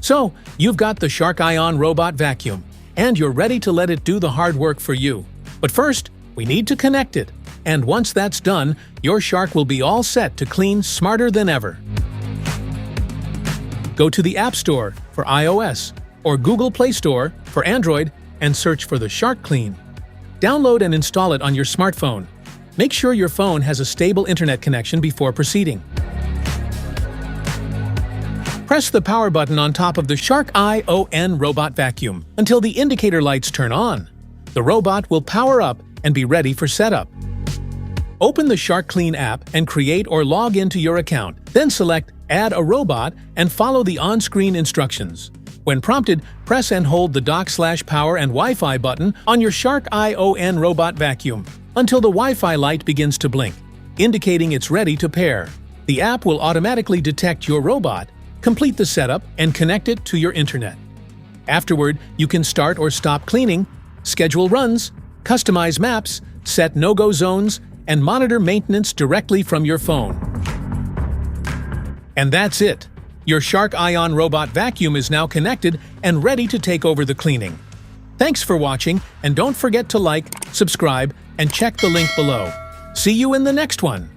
So, you've got the Shark Ion Robot Vacuum, and you're ready to let it do the hard work for you. But first, we need to connect it. And once that's done, your shark will be all set to clean smarter than ever. Go to the App Store for iOS or Google Play Store for Android and search for the Shark Clean. Download and install it on your smartphone. Make sure your phone has a stable internet connection before proceeding. Press the power button on top of the Shark Ion Robot Vacuum until the indicator lights turn on. The robot will power up and be ready for setup. Open the Shark Clean app and create or log into your account. Then select Add a Robot and follow the on-screen instructions. When prompted, press and hold the dock/power and Wi-Fi button on your Shark Ion Robot Vacuum until the Wi-Fi light begins to blink, indicating it's ready to pair. The app will automatically detect your robot, complete the setup, and connect it to your internet. Afterward, you can start or stop cleaning, schedule runs, customize maps, set no-go zones, and monitor maintenance directly from your phone. And that's it! Your Shark Ion Robot Vacuum is now connected and ready to take over the cleaning. Thanks for watching, and don't forget to like, subscribe, and check the link below. See you in the next one!